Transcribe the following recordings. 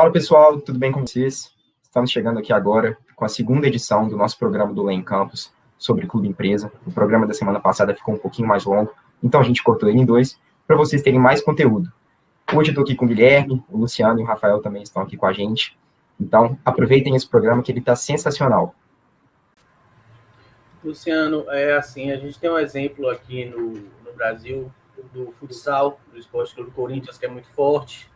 Fala pessoal, tudo bem com vocês? Estamos chegando aqui agora com a segunda edição do nosso programa do Lem Campus sobre Clube Empresa. O programa da semana passada ficou um pouquinho mais longo, então a gente cortou ele em dois para vocês terem mais conteúdo. Hoje eu estou aqui com o Guilherme, o Luciano e o Rafael também estão aqui com a gente. Então aproveitem esse programa que ele está sensacional. Luciano, a gente tem um exemplo aqui no Brasil do futsal, do Esporte Clube Corinthians, que é muito forte.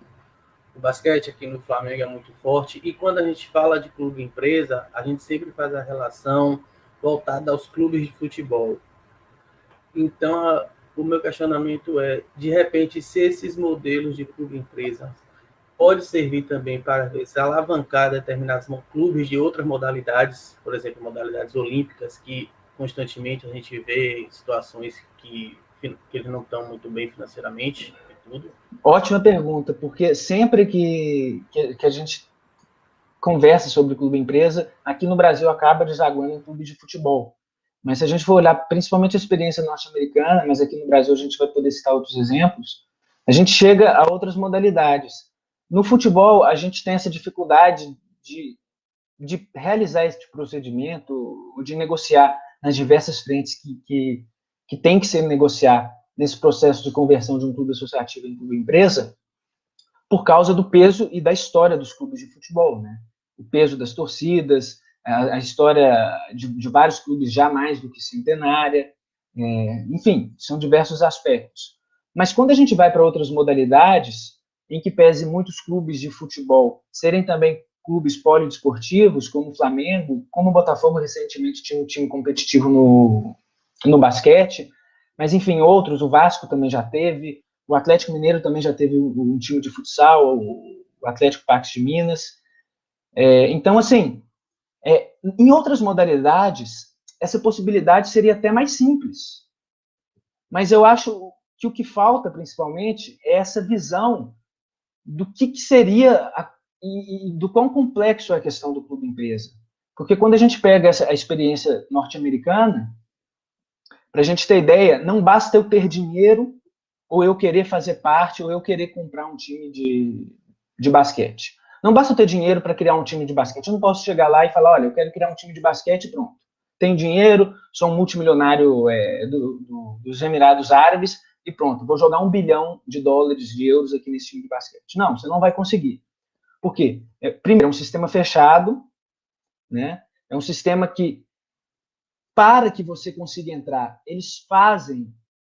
O basquete aqui no Flamengo é muito forte. E quando a gente fala de clube empresa, a gente sempre faz a relação voltada aos clubes de futebol. Então, o meu questionamento é, de repente, se esses modelos de clube empresa pode servir também para se alavancar determinados clubes de outras modalidades, por exemplo, modalidades olímpicas, que constantemente a gente vê situações que eles não estão muito bem financeiramente e tudo. Ótima pergunta, porque sempre que a gente conversa sobre clube empresa, aqui no Brasil acaba desaguando em clube de futebol. Mas se a gente for olhar principalmente a experiência norte-americana, mas aqui no Brasil a gente vai poder citar outros exemplos, a gente chega a outras modalidades. No futebol, a gente tem essa dificuldade de realizar esse procedimento, de negociar nas diversas frentes que tem que ser negociar nesse processo de conversão de um clube associativo em clube empresa, por causa do peso e da história dos clubes de futebol, né? O peso das torcidas, a história de vários clubes já mais do que centenária, enfim, são diversos aspectos. Mas quando a gente vai para outras modalidades, em que pese muitos clubes de futebol serem também clubes polidesportivos, como o Flamengo, como o Botafogo recentemente tinha um time competitivo no basquete, mas enfim, outros, o Vasco também já teve, o Atlético Mineiro também já teve um time de futsal, o Atlético Pax de Minas. Então, assim, em outras modalidades, essa possibilidade seria até mais simples. Mas eu acho que o que falta, principalmente, é essa visão do que seria e do quão complexo é a questão do clube empresa. Porque quando a gente pega a experiência norte-americana, para a gente ter ideia, não basta eu ter dinheiro, ou eu querer fazer parte, ou eu querer comprar um time de basquete. Não basta eu ter dinheiro para criar um time de basquete. Eu não posso chegar lá e falar, olha, eu quero criar um time de basquete e pronto. Tenho dinheiro, sou um multimilionário dos Emirados Árabes e pronto, vou jogar $1 bilhão de euros aqui nesse time de basquete. Não, você não vai conseguir. Por quê? Primeiro, é um sistema fechado, né? É um sistema que, para que você consiga entrar, eles fazem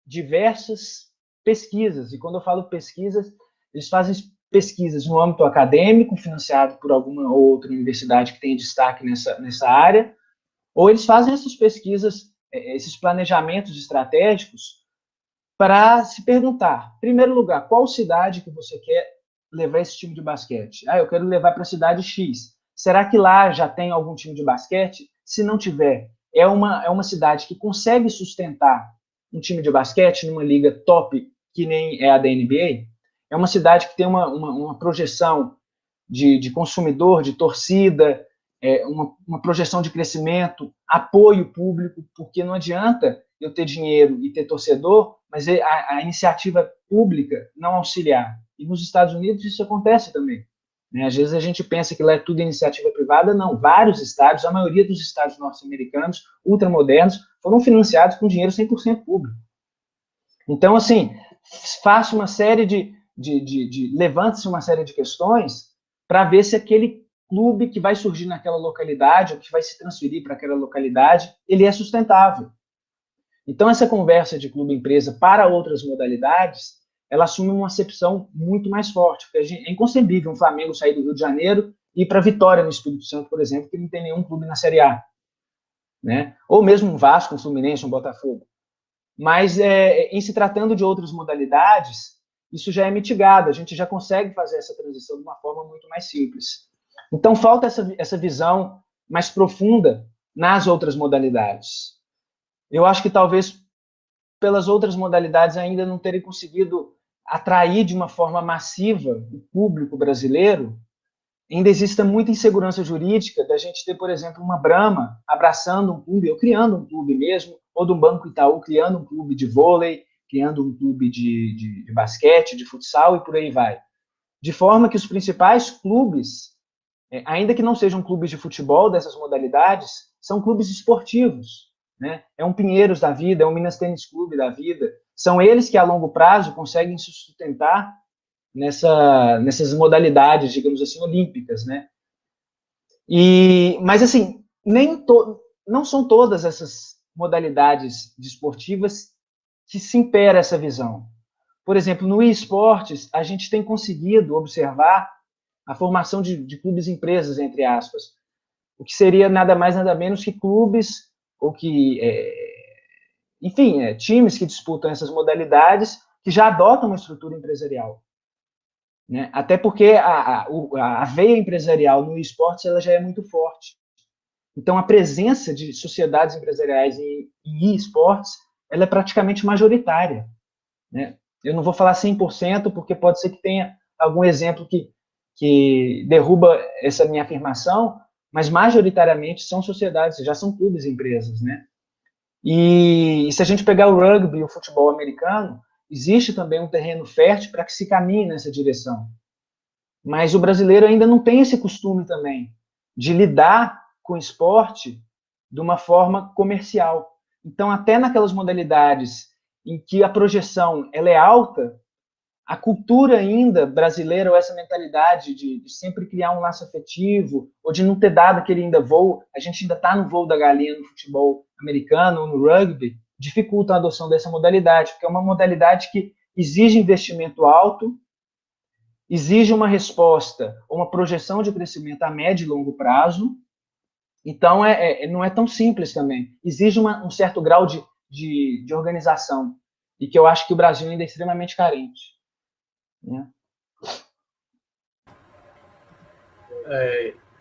diversas pesquisas, e quando eu falo pesquisas, eles fazem pesquisas no âmbito acadêmico, financiado por alguma outra universidade que tenha destaque nessa área, ou eles fazem essas pesquisas, esses planejamentos estratégicos, para se perguntar, em primeiro lugar, qual cidade que você quer levar esse time de basquete? Eu quero levar para a cidade X. Será que lá já tem algum time de basquete? Se não tiver, é uma cidade que consegue sustentar um time de basquete numa liga top, que nem é a da NBA? É uma cidade que tem uma projeção de consumidor, de torcida, uma projeção de crescimento, apoio público, porque não adianta eu ter dinheiro e ter torcedor, mas a iniciativa pública não auxiliar. E nos Estados Unidos isso acontece também. Né? Às vezes a gente pensa que lá é tudo iniciativa privada, não. Vários estádios, a maioria dos estádios norte-americanos, ultramodernos, foram financiados com dinheiro 100% público. Então, assim, faça uma série levante-se uma série de questões para ver se aquele clube que vai surgir naquela localidade, ou que vai se transferir para aquela localidade, ele é sustentável. Então, essa conversa de clube-empresa para outras modalidades, ela assume uma acepção muito mais forte, porque é inconcebível um Flamengo sair do Rio de Janeiro e ir para Vitória, no Espírito Santo, por exemplo, que não tem nenhum clube na Série A. Né? Ou mesmo um Vasco, um Fluminense, um Botafogo. Mas, em se tratando de outras modalidades, isso já é mitigado, a gente já consegue fazer essa transição de uma forma muito mais simples. Então, falta essa visão mais profunda nas outras modalidades. Eu acho que talvez pelas outras modalidades ainda não terem conseguido atrair de uma forma massiva o público brasileiro, ainda existe muita insegurança jurídica da gente ter, por exemplo, uma Brahma abraçando um clube, ou criando um clube mesmo, ou do Banco Itaú criando um clube de vôlei, criando um clube de basquete, de futsal e por aí vai. de forma que os principais clubes, ainda que não sejam clubes de futebol dessas modalidades, são clubes esportivos, né? É um Pinheiros da vida, é um Minas Tênis Clube da vida. São eles que, a longo prazo, conseguem se sustentar nessas modalidades, digamos assim, olímpicas, né? Mas, assim, não são todas essas modalidades desportivas que se impera essa visão. Por exemplo, no eSports, a gente tem conseguido observar a formação de clubes-empresas, entre aspas, o que seria nada mais, nada menos que clubes, ou que, enfim, times que disputam essas modalidades, que já adotam uma estrutura empresarial. Né? Até porque a veia empresarial no esportes ela já é muito forte. Então, a presença de sociedades empresariais em esportes ela é praticamente majoritária. Né? Eu não vou falar 100%, porque pode ser que tenha algum exemplo que derruba essa minha afirmação, mas majoritariamente são sociedades, já são clubes e empresas. Né? E se a gente pegar o rugby e o futebol americano, existe também um terreno fértil para que se caminhe nessa direção. Mas o brasileiro ainda não tem esse costume também de lidar com o esporte de uma forma comercial. Então, até naquelas modalidades em que a projeção ela é alta, a cultura ainda brasileira, ou essa mentalidade de sempre criar um laço afetivo, ou de não ter dado aquele ainda voo, a gente ainda está no voo da galinha no futebol americano ou no rugby, dificulta a adoção dessa modalidade, porque é uma modalidade que exige investimento alto, exige uma resposta, uma projeção de crescimento a médio e longo prazo. Então, não é tão simples também. Exige um certo grau de organização, e que eu acho que o Brasil ainda é extremamente carente. Né?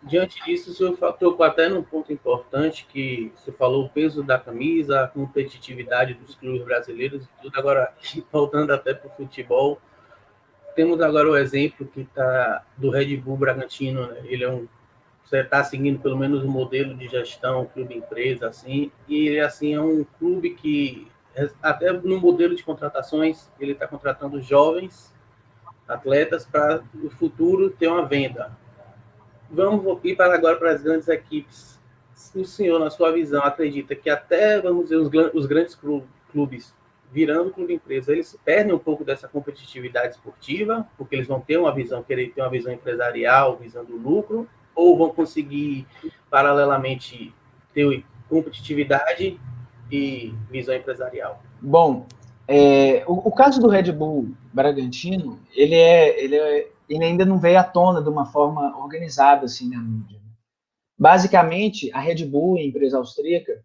Diante disso, o senhor tocou até num ponto importante, que você falou o peso da camisa, a competitividade dos clubes brasileiros e tudo. Agora, voltando até para o futebol, temos agora o exemplo que tá do Red Bull Bragantino, né? Ele você está seguindo pelo menos um modelo de gestão, clube empresa, assim, e ele, assim, é um clube que, até no modelo de contratações, ele está contratando jovens atletas para no futuro ter uma venda. Vamos ir agora para as grandes equipes. O senhor, na sua visão, acredita que até, vamos dizer, os grandes clubes virando clube empresa, eles perdem um pouco dessa competitividade esportiva, porque eles vão ter uma visão, querer ter uma visão empresarial, visando lucro, ou vão conseguir, paralelamente, ter competitividade e visão empresarial? Bom, o caso do Red Bull Bragantino, ele ainda não veio à tona de uma forma organizada assim na mídia. Basicamente, a Red Bull, a empresa austríaca,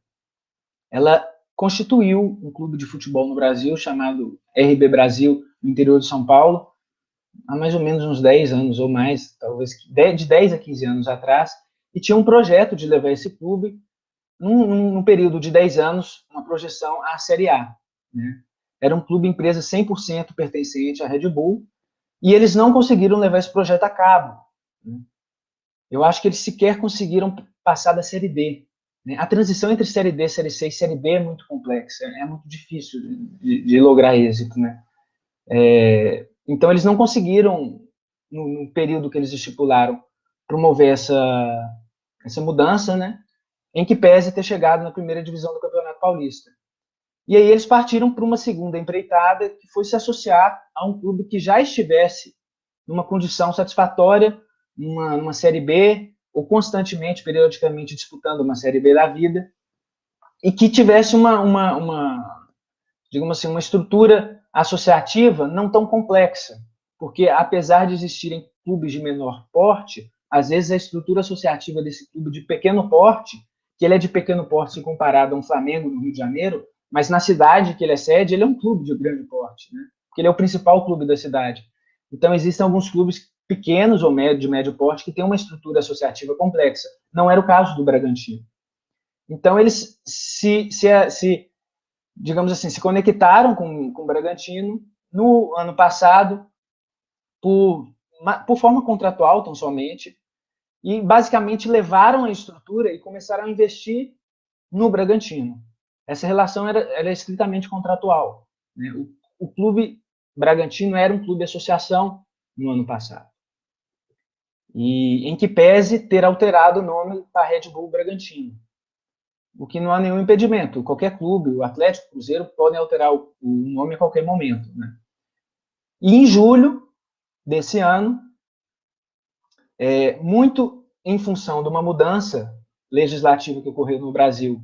ela constituiu um clube de futebol no Brasil chamado RB Brasil, no interior de São Paulo, há mais ou menos uns 10 anos ou mais, talvez de 10 a 15 anos atrás, e tinha um projeto de levar esse clube, num período de 10 anos, uma projeção à Série A. Né? Era um clube empresa 100% pertencente à Red Bull, e eles não conseguiram levar esse projeto a cabo. Né? Eu acho que eles sequer conseguiram passar da Série D. Né? A transição entre Série D, Série C e Série B é muito complexa, é muito difícil de lograr êxito. Né? Então, eles não conseguiram, no período que eles estipularam, promover essa mudança, né? Em que pese ter chegado na primeira divisão do Campeonato Paulista. E aí eles partiram para uma segunda empreitada, que foi se associar a um clube que já estivesse numa condição satisfatória, numa Série B, ou constantemente, periodicamente, disputando uma Série B da vida, e que tivesse digamos assim, uma estrutura associativa não tão complexa, porque apesar de existirem clubes de menor porte, às vezes a estrutura associativa desse clube de pequeno porte, que ele é de pequeno porte se comparado a um Flamengo no Rio de Janeiro, mas na cidade que ele é sede, ele é um clube de grande porte, né? Porque ele é o principal clube da cidade. Então, existem alguns clubes pequenos ou de médio porte que têm uma estrutura associativa complexa. Não era o caso do Bragantino. Então, eles digamos assim, se conectaram com o Bragantino no ano passado por forma contratual, tão somente, e basicamente levaram a estrutura e começaram a investir no Bragantino. Essa relação era estritamente contratual. Né? O clube Bragantino era um clube associação, no ano passado. E em que pese ter alterado o nome para Red Bull Bragantino, o que não há nenhum impedimento. Qualquer clube, o Atlético, o Cruzeiro, podem alterar o nome a qualquer momento, né? E em julho desse ano, muito em função de uma mudança legislativa que ocorreu no Brasil,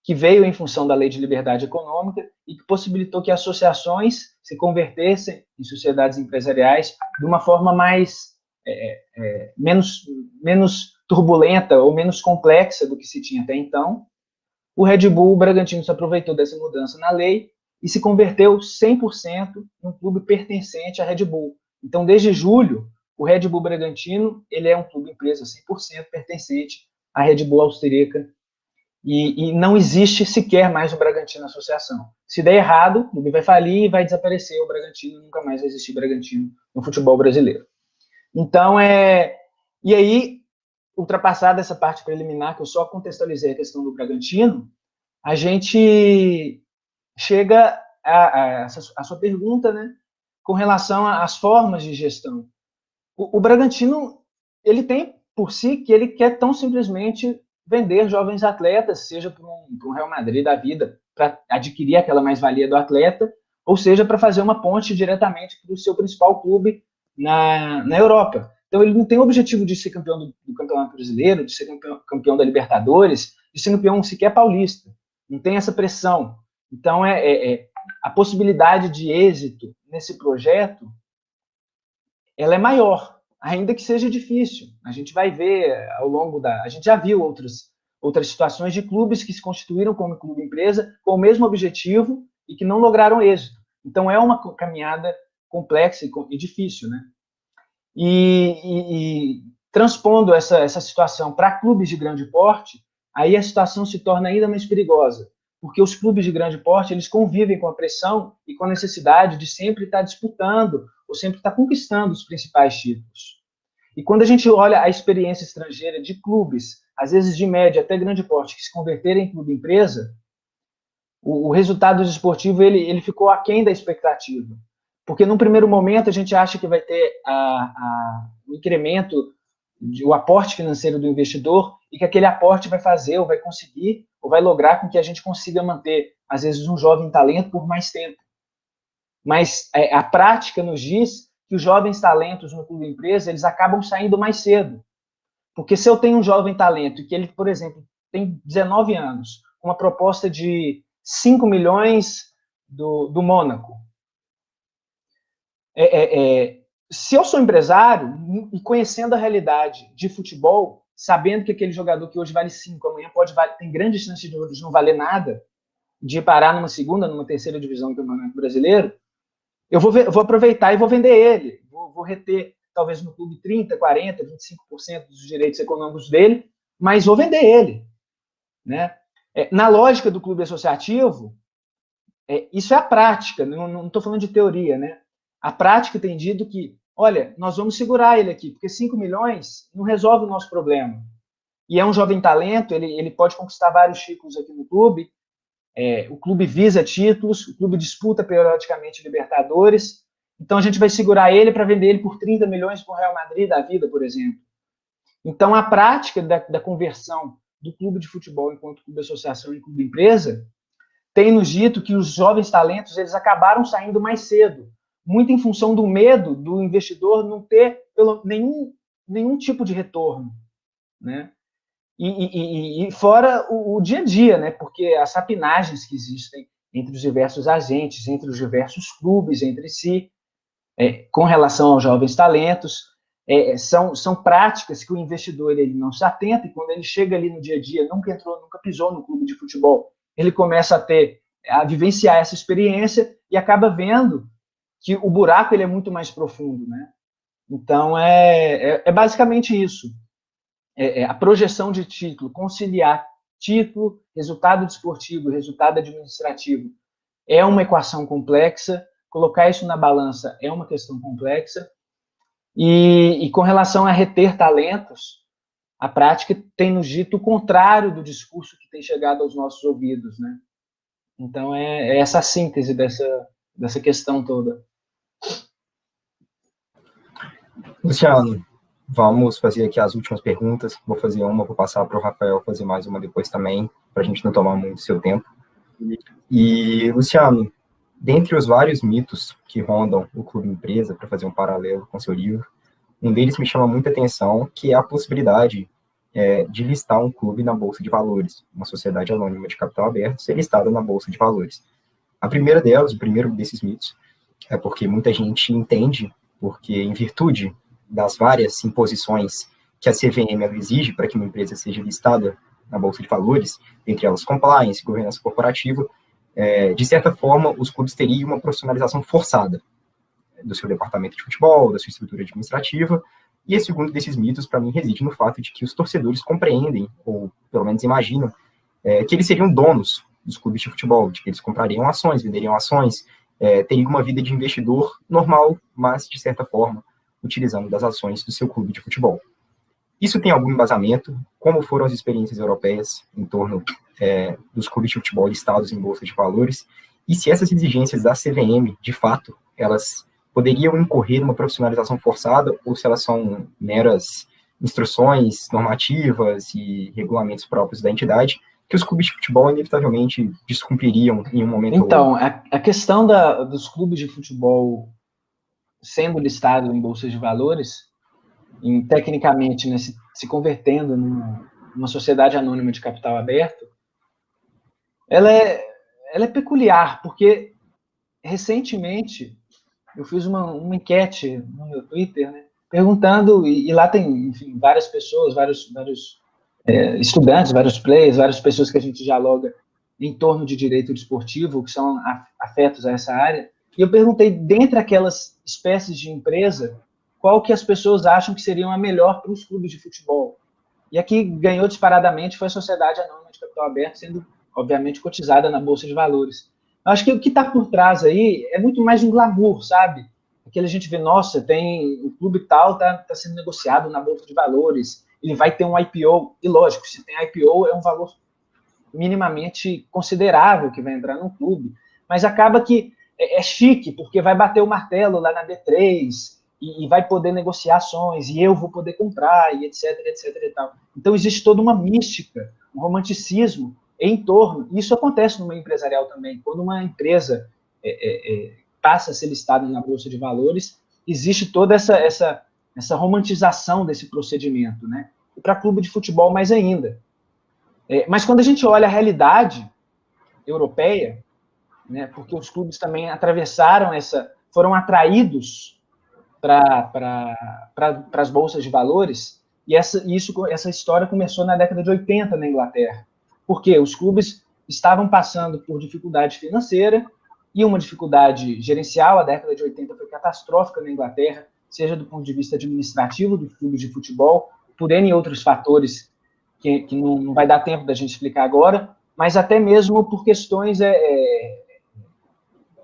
que veio em função da Lei de Liberdade Econômica e que possibilitou que associações se convertessem em sociedades empresariais de uma forma menos turbulenta ou menos complexa do que se tinha até então. O Red Bull Bragantino se aproveitou dessa mudança na lei e se converteu 100% num clube pertencente à Red Bull. Então, desde julho, o Red Bull Bragantino ele é um clube empresa 100% pertencente à Red Bull austríaca e não existe sequer mais o Bragantino Associação. Se der errado, o clube vai falir e vai desaparecer o Bragantino, nunca mais vai existir Bragantino no futebol brasileiro. Então, e aí, ultrapassada essa parte preliminar, que eu só contextualizei a questão do Bragantino, a gente chega a sua pergunta, né, com relação às formas de gestão. O Bragantino, ele tem por si que ele quer tão simplesmente vender jovens atletas, seja para um Real Madrid da vida, para adquirir aquela mais-valia do atleta, ou seja, para fazer uma ponte diretamente para o seu principal clube na Europa. Então, ele não tem o objetivo de ser campeão do Campeonato Brasileiro, de ser campeão da Libertadores, de ser campeão sequer paulista. Não tem essa pressão. Então, a possibilidade de êxito nesse projeto ela é maior, ainda que seja difícil. A gente vai ver ao longo a gente já viu outras situações de clubes que se constituíram como clube empresa com o mesmo objetivo e que não lograram êxito. Então, é uma caminhada complexa e difícil, né? E transpondo essa situação para clubes de grande porte, aí a situação se torna ainda mais perigosa, porque os clubes de grande porte, eles convivem com a pressão e com a necessidade de sempre estar disputando ou sempre estar conquistando os principais títulos. E quando a gente olha a experiência estrangeira de clubes, às vezes de média até grande porte, que se converterem em clube empresa, o resultado desportivo ele ficou aquém da expectativa. Porque num primeiro momento a gente acha que vai ter o incremento, o aporte financeiro do investidor e que aquele aporte vai fazer, ou vai conseguir, ou vai lograr com que a gente consiga manter, às vezes, um jovem talento por mais tempo. Mas a prática nos diz que os jovens talentos no clube empresa, eles acabam saindo mais cedo. Porque se eu tenho um jovem talento e que ele, por exemplo, tem 19 anos, com uma proposta de 5 milhões do Mônaco, se eu sou empresário e conhecendo a realidade de futebol, sabendo que aquele jogador que hoje vale 5, amanhã tem grande chance de não valer nada, de parar numa segunda, numa terceira divisão do Campeonato Brasileiro, eu vou aproveitar e vou vender ele. Vou reter, talvez no clube, 30%, 40%, 25% dos direitos econômicos dele, mas vou vender ele. Né? Na lógica do clube associativo, isso é a prática, não estou falando de teoria, né? A prática tem dito que, olha, nós vamos segurar ele aqui, porque 5 milhões não resolve o nosso problema. E é um jovem talento, ele pode conquistar vários títulos aqui no clube, o clube visa títulos, o clube disputa periodicamente Libertadores, então a gente vai segurar ele para vender ele por 30 milhões para o Real Madrid da vida, por exemplo. Então, a prática da conversão do clube de futebol enquanto clube associação e clube empresa tem nos dito que os jovens talentos eles acabaram saindo mais cedo, muito em função do medo do investidor não ter nenhum tipo de retorno, né? E fora o dia a dia, né? Porque as rapinagens que existem entre os diversos agentes, entre os diversos clubes, entre si, com relação aos jovens talentos, são práticas que o investidor ele não se atenta, e quando ele chega ali no dia a dia, nunca pisou no clube de futebol, ele começa a vivenciar essa experiência e acaba vendo que o buraco ele é muito mais profundo, né? Então, é basicamente isso. A projeção de título, conciliar título, resultado desportivo, resultado administrativo, é uma equação complexa, colocar isso na balança é uma questão complexa, e com relação a reter talentos, a prática tem nos dito o contrário do discurso que tem chegado aos nossos ouvidos, né? Então, é essa síntese dessa questão toda. Luciano, vamos fazer aqui as últimas perguntas. Vou fazer uma, vou passar para o Rafael fazer mais uma depois também, para a gente não tomar muito seu tempo. E, Luciano, dentre os vários mitos que rondam o Clube Empresa, para fazer um paralelo com seu livro, um deles me chama muita atenção, que é a possibilidade de listar um clube na Bolsa de Valores, uma sociedade anônima de capital aberto, ser listada na Bolsa de Valores. A primeira delas, o primeiro desses mitos, é porque muita gente entende, porque em virtude das várias imposições que a CVM ela exige para que uma empresa seja listada na Bolsa de Valores, entre elas compliance, governança corporativa, de certa forma, os clubes teriam uma profissionalização forçada do seu departamento de futebol, da sua estrutura administrativa, e esse segundo desses mitos, para mim, reside no fato de que os torcedores compreendem, ou pelo menos imaginam, que eles seriam donos dos clubes de futebol, de que eles comprariam ações, venderiam ações, teriam uma vida de investidor normal, mas, de certa forma, utilizando das ações do seu clube de futebol. Isso tem algum embasamento? Como foram as experiências europeias em torno dos clubes de futebol listados em bolsa de valores? E se essas exigências da CVM, de fato, elas poderiam incorrer numa profissionalização forçada ou se elas são meras instruções normativas e regulamentos próprios da entidade que os clubes de futebol inevitavelmente descumpririam em um momento Então, ou outro? A questão dos clubes de futebol sendo listados em bolsas de valores, tecnicamente, né, se convertendo numa sociedade anônima de capital aberto, ela é peculiar, porque recentemente eu fiz uma enquete no meu Twitter, né, perguntando, e lá tem, enfim, várias pessoas, vários estudantes, vários players, várias pessoas que a gente dialoga em torno de direito desportivo, que são afetos a essa área, e eu perguntei, dentre aquelas espécies de empresa, qual que as pessoas acham que seriam a melhor para os clubes de futebol. E aqui ganhou disparadamente foi a Sociedade Anônima de Capital Aberto, sendo, obviamente, cotizada na Bolsa de Valores. Eu acho que o que está por trás aí é muito mais um glamour, sabe? Aquele a gente vê, nossa, tem o clube tal, está sendo negociado na Bolsa de Valores, ele vai ter um IPO, e lógico, se tem IPO é um valor minimamente considerável que vai entrar no clube, mas acaba que é chique, porque vai bater o martelo lá na B3, e vai poder negociar ações, e eu vou poder comprar, e etc, etc e tal. Então existe toda uma mística, um romanticismo em torno, e isso acontece no meio empresarial também, quando uma empresa passa a ser listada na Bolsa de Valores, existe toda essa romantização desse procedimento, né? E para clube de futebol mais ainda. Mas quando a gente olha a realidade europeia, né, porque os clubes também atravessaram foram atraídos para as bolsas de valores, e essa história começou na década de 80 na Inglaterra, porque os clubes estavam passando por dificuldade financeira e uma dificuldade gerencial. A década de 80 foi catastrófica na Inglaterra, seja do ponto de vista administrativo dos clubes de futebol, por N outros fatores que não vai dar tempo da gente explicar agora, mas até mesmo por questões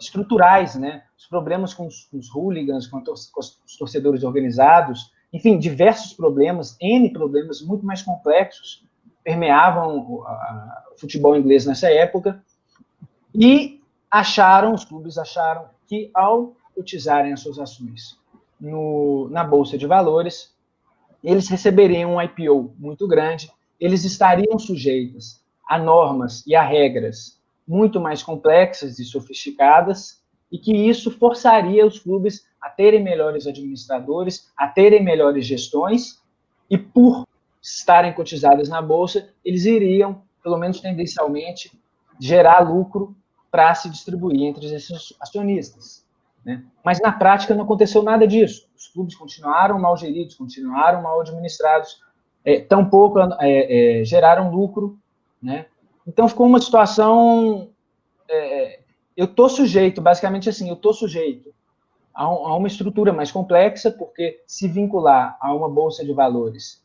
estruturais, né? Os problemas com os hooligans, com os torcedores organizados, enfim, diversos problemas, N problemas muito mais complexos, permeavam o futebol inglês nessa época, e os clubes acharam que ao cotizarem as suas ações na Bolsa de Valores, eles receberiam um IPO muito grande, eles estariam sujeitos a normas e a regras muito mais complexas e sofisticadas, e que isso forçaria os clubes a terem melhores administradores, a terem melhores gestões, e por estarem cotizadas na Bolsa, eles iriam, pelo menos tendencialmente, gerar lucro para se distribuir entre esses acionistas, né? Mas na prática não aconteceu nada disso. Os clubes continuaram mal geridos, continuaram mal administrados, tampouco geraram lucro, né? Então ficou uma situação. Eu estou sujeito, basicamente assim, eu estou sujeito a uma estrutura mais complexa, porque se vincular a uma bolsa de valores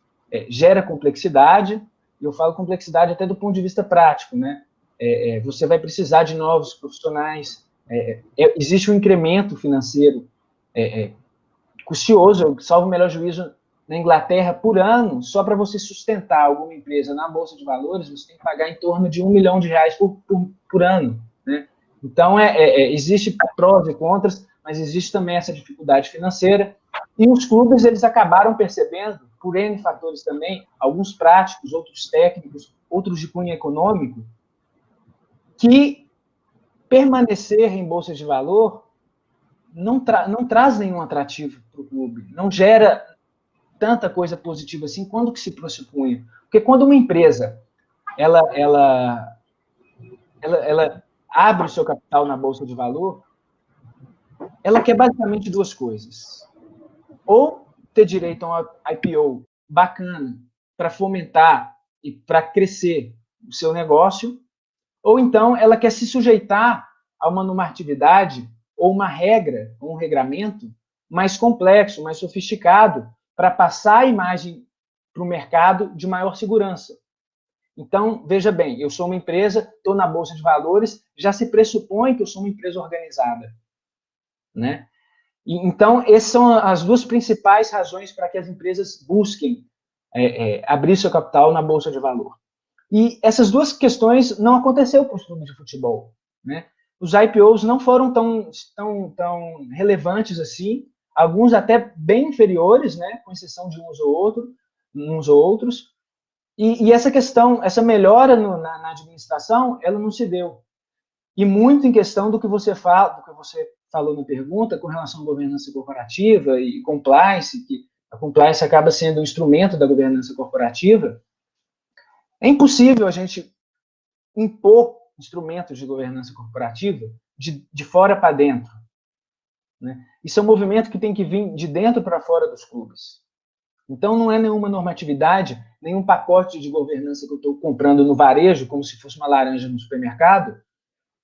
gera complexidade, e eu falo complexidade até do ponto de vista prático, né? Você vai precisar de novos profissionais, existe um incremento financeiro custoso, salvo o melhor juízo, na Inglaterra, por ano, só para você sustentar alguma empresa na Bolsa de Valores, você tem que pagar em torno de R$1 milhão por ano, né? Então, existe prós e contras, mas existe também essa dificuldade financeira. E os clubes, eles acabaram percebendo, por N fatores também, alguns práticos, outros técnicos, outros de cunho econômico, que permanecer em bolsa de valor não traz nenhum atrativo para o clube, não gera tanta coisa positiva assim quando que se pressupunha. Porque quando uma empresa ela abre o seu capital na bolsa de valor, ela quer basicamente duas coisas. Ou ter direito a um IPO bacana para fomentar e para crescer o seu negócio, ou então ela quer se sujeitar a uma normatividade ou uma regra, ou um regramento mais complexo, mais sofisticado, para passar a imagem para o mercado de maior segurança. Então, veja bem, eu sou uma empresa, estou na Bolsa de Valores, já se pressupõe que eu sou uma empresa organizada, né? Então, essas são as duas principais razões para que as empresas busquem abrir seu capital na Bolsa de Valor. E essas duas questões não aconteceu para os clubes de futebol, né? Os IPOs não foram tão relevantes assim, alguns até bem inferiores, né? Com exceção de uns ou outros. E essa questão, essa melhora na administração, ela não se deu. E muito em questão do que você falou na pergunta com relação à governança corporativa e compliance, que a compliance acaba sendo um instrumento da governança corporativa. É impossível a gente impor instrumentos de governança corporativa de fora para dentro, né? Isso é um movimento que tem que vir de dentro para fora dos clubes. Então, não é nenhuma normatividade, nenhum pacote de governança que eu estou comprando no varejo, como se fosse uma laranja no supermercado,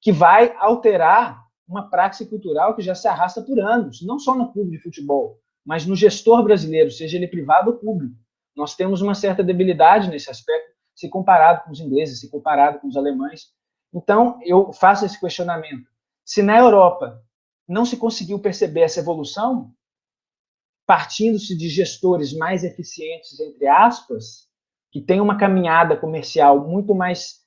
que vai alterar uma prática cultural que já se arrasta por anos, não só no clube de futebol, mas no gestor brasileiro, seja ele privado ou público. Nós temos uma certa debilidade nesse aspecto, se comparado com os ingleses, se comparado com os alemães. Então, eu faço esse questionamento. Se na Europa não se conseguiu perceber essa evolução, partindo-se de gestores mais eficientes, entre aspas, que têm uma caminhada comercial muito mais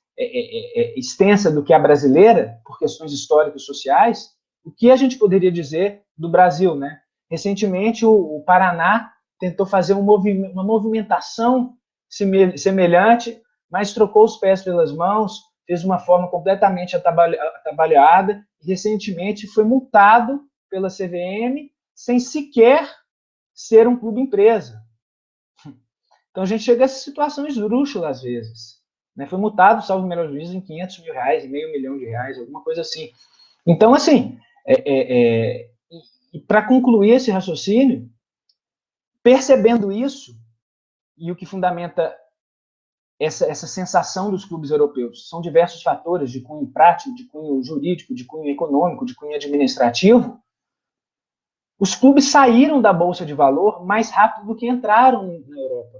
extensa do que a brasileira, por questões históricas e sociais, o que a gente poderia dizer do Brasil, né? Recentemente, o Paraná tentou fazer uma movimentação semelhante, mas trocou os pés pelas mãos, fez uma forma completamente atabalhoada, e recentemente foi multado pela CVM sem sequer ser um clube empresa. Então a gente chega a essas situações esdrúxulas às vezes, né? Foi multado, salvo o melhor juízo, em R$500 mil, em R$500 mil, alguma coisa assim. Então, assim, e para concluir esse raciocínio, percebendo isso, e o que fundamenta essa sensação dos clubes europeus, são diversos fatores de cunho prático, de cunho jurídico, de cunho econômico, de cunho administrativo. Os clubes saíram da Bolsa de Valor mais rápido do que entraram na Europa.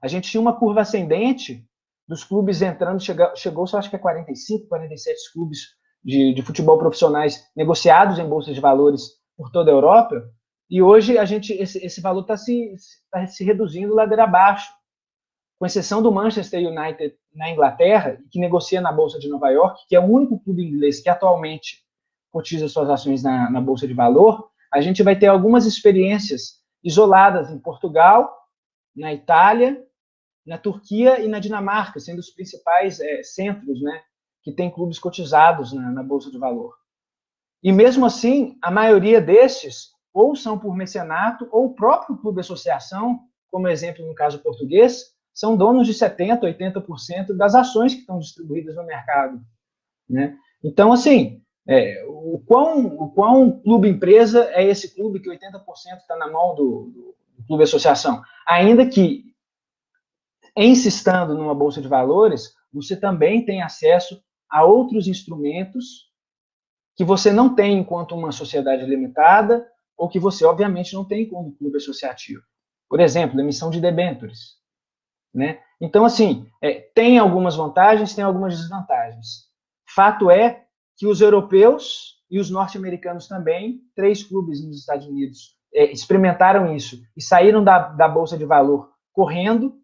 A gente tinha uma curva ascendente dos clubes entrando, chegou só acho que a 45, 47 clubes de futebol profissionais negociados em Bolsa de Valores por toda a Europa, e hoje esse valor está se reduzindo ladeira abaixo, com exceção do Manchester United na Inglaterra, que negocia na Bolsa de Nova York, que é o único clube inglês que atualmente cotiza suas ações na Bolsa de Valor. A gente vai ter algumas experiências isoladas em Portugal, na Itália, na Turquia e na Dinamarca, sendo os principais centros, né, que tem clubes cotizados na Bolsa de Valor. E mesmo assim, a maioria destes ou são por mecenato, ou o próprio clube associação, como exemplo no caso português, são donos de 70%, 80% das ações que estão distribuídas no mercado, né? Então, assim, o quão clube-empresa é esse clube que 80% está na mão do clube associação? Ainda que, em se estando numa bolsa de valores, você também tem acesso a outros instrumentos que você não tem enquanto uma sociedade limitada, ou que você, obviamente, não tem como clube associativo. Por exemplo, emissão de debêntures, né? Então, assim, tem algumas vantagens, tem algumas desvantagens. Fato é que os europeus e os norte-americanos também, 3 clubes nos Estados Unidos, experimentaram isso e saíram da Bolsa de Valor correndo.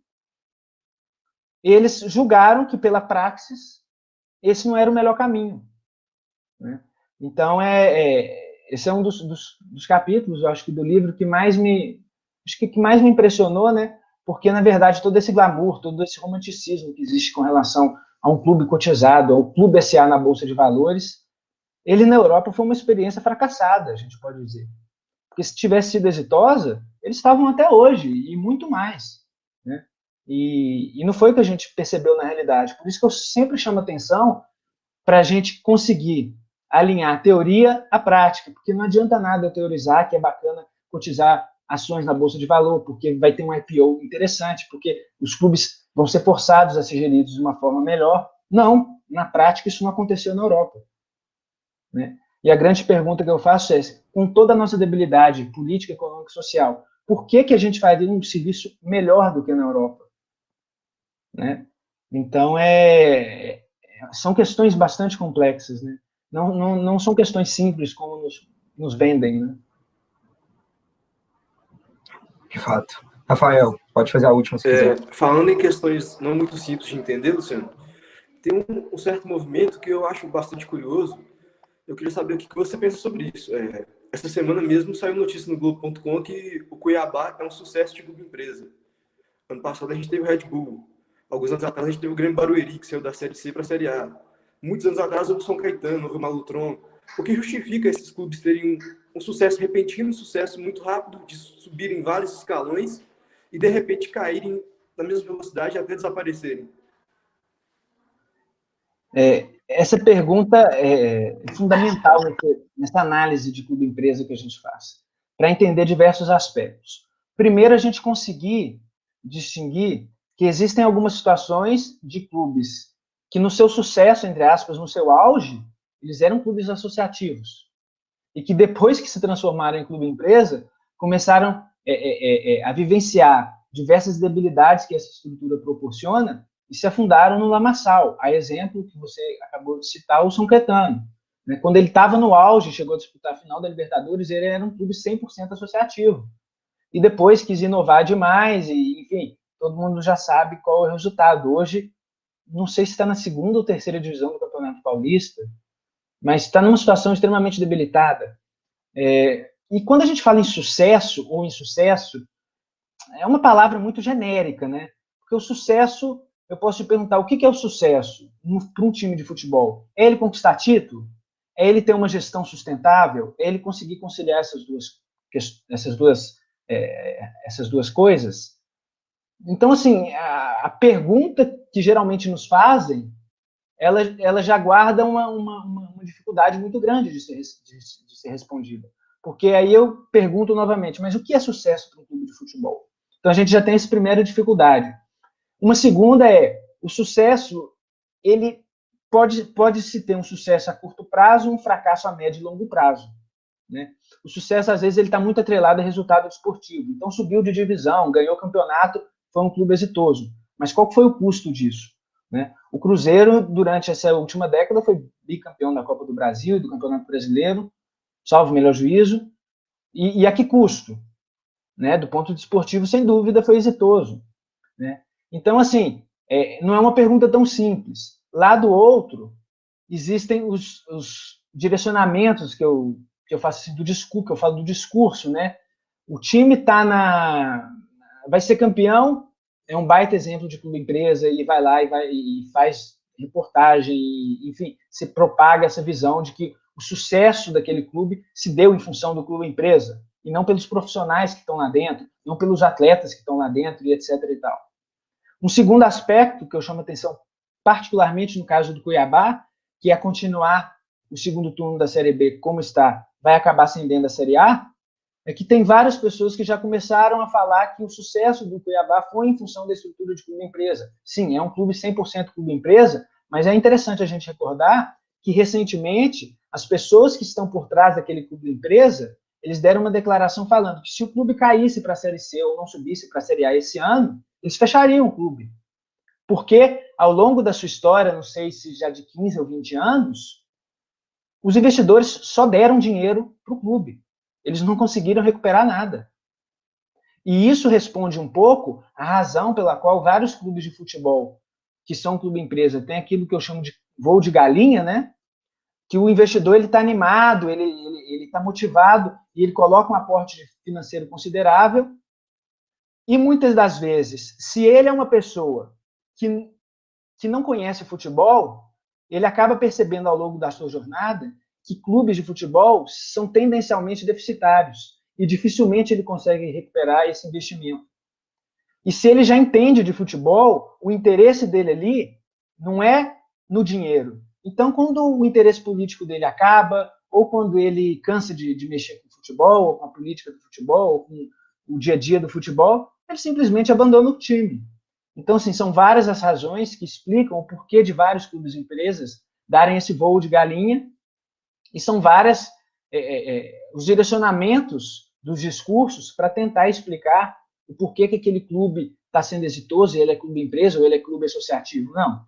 Eles julgaram que, pela praxis, esse não era o melhor caminho, né? Então, esse é um dos capítulos, eu acho que do livro que mais me impressionou, né? Porque, na verdade, todo esse glamour, todo esse romanticismo que existe com relação a um clube cotizado, ao Clube SA na Bolsa de Valores, ele na Europa foi uma experiência fracassada, a gente pode dizer. Porque se tivesse sido exitosa, eles estavam até hoje, e muito mais, né? E não foi o que a gente percebeu na realidade. Por isso que eu sempre chamo atenção para a gente conseguir alinhar a teoria à prática, porque não adianta nada eu teorizar que é bacana cotizar ações na Bolsa de Valor, porque vai ter um IPO interessante, porque os clubes vão ser forçados a ser geridos de uma forma melhor. Não, na prática isso não aconteceu na Europa, né? E a grande pergunta que eu faço é, com toda a nossa debilidade política, econômica e social, por que a gente faria um serviço melhor do que na Europa, né? Então, são questões bastante complexas, né? Não são questões simples como nos vendem, né? De fato. Rafael, pode fazer a última se quiser. Falando em questões não muito simples de entender, Luciano, tem um certo movimento que eu acho bastante curioso. Eu queria saber o que você pensa sobre isso. Essa semana mesmo saiu notícia no Globo.com que o Cuiabá é um sucesso de clube empresa. Ano passado a gente teve o Red Bull. Alguns anos atrás a gente teve o Grêmio Barueri, que saiu da Série C para a Série A. Muitos anos atrás houve o São Caetano, houve o Malutron. O que justifica esses clubes terem um sucesso repentino, um sucesso muito rápido, de subirem vários escalões e de repente caírem na mesma velocidade até desaparecerem? Essa pergunta é fundamental nessa análise de clube-empresa que a gente faz, para entender diversos aspectos. Primeiro, a gente conseguir distinguir que existem algumas situações de clubes que, no seu sucesso, entre aspas, no seu auge, eles eram clubes associativos, e que depois que se transformaram em clube-empresa, começaram a vivenciar diversas debilidades que essa estrutura proporciona e se afundaram no lamaçal. A exemplo que você acabou de citar, o São Caetano. Quando ele estava no auge, chegou a disputar a final da Libertadores, ele era um clube 100% associativo. E depois quis inovar demais, e, enfim, todo mundo já sabe qual é o resultado. Hoje, não sei se está na segunda ou terceira divisão do Campeonato Paulista, mas está numa situação extremamente debilitada. E quando a gente fala em sucesso ou insucesso, é uma palavra muito genérica, né? Porque o sucesso, eu posso te perguntar, o que é o sucesso para um time de futebol? É ele conquistar título? É ele ter uma gestão sustentável? É ele conseguir conciliar essas duas coisas? Então, assim, a pergunta que geralmente nos fazem, ela já guarda uma dificuldade muito grande de ser respondida. Porque aí eu pergunto novamente, mas o que é sucesso para um clube de futebol? Então a gente já tem essa primeira dificuldade. Uma segunda o sucesso, ele pode-se ter um sucesso a curto prazo, um fracasso a médio e longo prazo, né? O sucesso, às vezes, ele está muito atrelado a resultado esportivo. Então subiu de divisão, ganhou campeonato, foi um clube exitoso. Mas qual foi o custo disso, né? O Cruzeiro, durante essa última década, foi bicampeão da Copa do Brasil e do Campeonato Brasileiro, salvo o melhor juízo, e a que custo? Né? Do ponto de esportivo, sem dúvida, foi exitoso, né? Então, assim, não é uma pergunta tão simples. Lá do outro, existem os direcionamentos que eu faço assim, que eu falo do discurso, né? O time vai ser campeão, é um baita exemplo de clube-empresa, e vai lá e faz reportagem, enfim, se propaga essa visão de que o sucesso daquele clube se deu em função do clube-empresa, e não pelos profissionais que estão lá dentro, não pelos atletas que estão lá dentro, e etc. e tal. Um segundo aspecto que eu chamo a atenção, particularmente no caso do Cuiabá, que é continuar o segundo turno da Série B como está, vai acabar ascendendo a Série A, é que tem várias pessoas que já começaram a falar que o sucesso do Cuiabá foi em função da estrutura de clube-empresa. Sim, é um clube 100% clube-empresa, mas é interessante a gente recordar que, recentemente, as pessoas que estão por trás daquele clube-empresa, eles deram uma declaração falando que se o clube caísse para a Série C ou não subisse para a Série A esse ano, eles fechariam o clube. Porque, ao longo da sua história, não sei se já de 15 ou 20 anos, os investidores só deram dinheiro para o clube. Eles não conseguiram recuperar nada. E isso responde um pouco à razão pela qual vários clubes de futebol, que são clube-empresa, têm aquilo que eu chamo de voo de galinha, né? que o investidor ele está animado, ele está motivado e ele coloca um aporte financeiro considerável. E muitas das vezes, se ele é uma pessoa que não conhece futebol, ele acaba percebendo ao longo da sua jornada que clubes de futebol são tendencialmente deficitários e dificilmente ele consegue recuperar esse investimento. E se ele já entende de futebol, o interesse dele ali não é no dinheiro. Então, quando o interesse político dele acaba, ou quando ele cansa de mexer com o futebol, ou com a política do futebol, ou com o dia a dia do futebol, ele simplesmente abandona o time. Então, assim, são várias as razões que explicam o porquê de vários clubes e empresas darem esse voo de galinha, e são várias os direcionamentos dos discursos para tentar explicar o porquê que aquele clube está sendo exitoso, e ele é clube empresa ou ele é clube associativo. Não.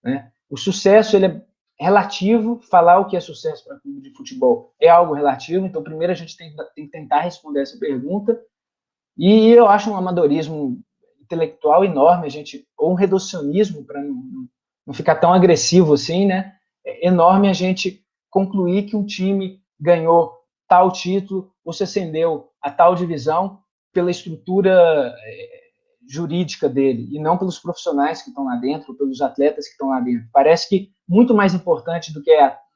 Né? O sucesso ele é relativo, falar o que é sucesso para clube de futebol é algo relativo, então primeiro a gente tem que tentar responder essa pergunta, e eu acho um amadorismo intelectual enorme, ou um reducionismo, para não ficar tão agressivo assim, né? É enorme a gente concluir que um time ganhou tal título ou se ascendeu a tal divisão pela estrutura jurídica dele, e não pelos profissionais que estão lá dentro, ou pelos atletas que estão lá dentro. Parece que muito mais importante do que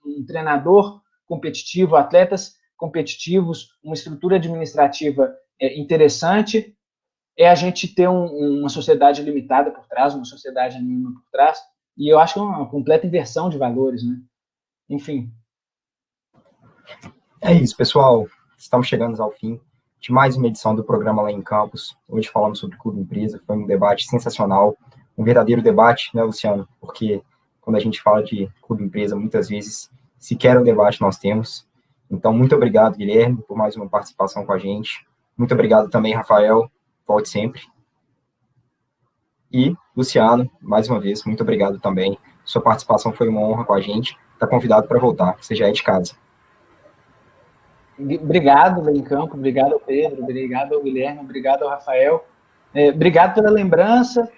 um treinador competitivo, atletas competitivos, uma estrutura administrativa interessante, é a gente ter uma sociedade limitada por trás, uma sociedade anônima por trás, e eu acho que é uma completa inversão de valores, né? Enfim. É isso, pessoal. Estamos chegando ao fim de mais uma edição do programa Lá em Campus. Hoje falamos sobre Clube Empresa, foi um debate sensacional, um verdadeiro debate, né, Luciano? Porque quando a gente fala de Clube Empresa, muitas vezes sequer um debate nós temos. Então, muito obrigado, Guilherme, por mais uma participação com a gente. Muito obrigado também, Rafael. Volte sempre. E, Luciano, mais uma vez, muito obrigado também. Sua participação foi uma honra com a gente. Está convidado para voltar, você já é de casa. Obrigado, Lá em Campo, obrigado ao Pedro, obrigado ao Guilherme, obrigado ao Rafael. Obrigado pela lembrança,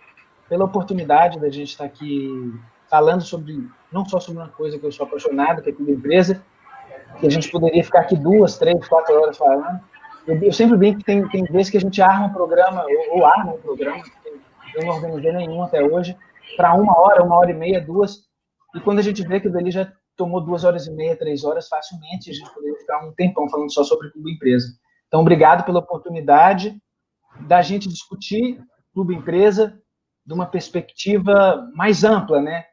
pela oportunidade da gente estar aqui falando não só sobre uma coisa que eu sou apaixonado, que é Clube Empresa, que a gente poderia ficar aqui 2, 3, 4 horas falando. Eu sempre brinco que tem vezes que a gente arma um programa, ou arma um programa, porque eu não organizei nenhum até hoje, para 1 hora, 1h30, 2, e quando a gente vê que o dele já tomou 2h30, 3 horas facilmente, a gente poderia ficar um tempão falando só sobre Clube Empresa. Então, obrigado pela oportunidade da gente discutir Clube Empresa de uma perspectiva mais ampla, né?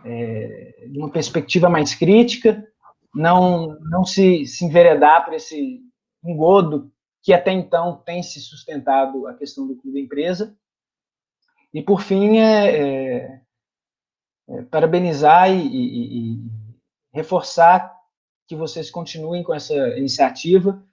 De uma perspectiva mais crítica, não se enveredar por esse engodo que até então tem se sustentado a questão do Clube Empresa. E, por fim, parabenizar e reforçar que vocês continuem com essa iniciativa,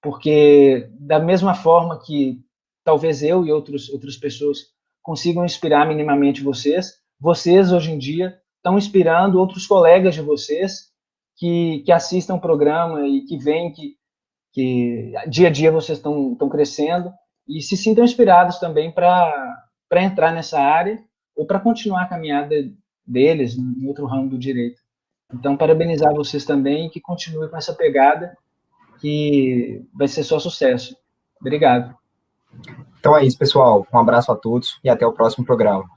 porque da mesma forma que talvez eu e outras pessoas consigam inspirar minimamente vocês hoje em dia estão inspirando outros colegas de vocês que assistam o programa e que veem que dia a dia vocês estão crescendo e se sintam inspirados também para entrar nessa área ou para continuar a caminhada deles em outro ramo do direito. Então, parabenizar vocês também e que continue com essa pegada, que vai ser só sucesso. Obrigado. Então é isso, pessoal. Um abraço a todos e até o próximo programa.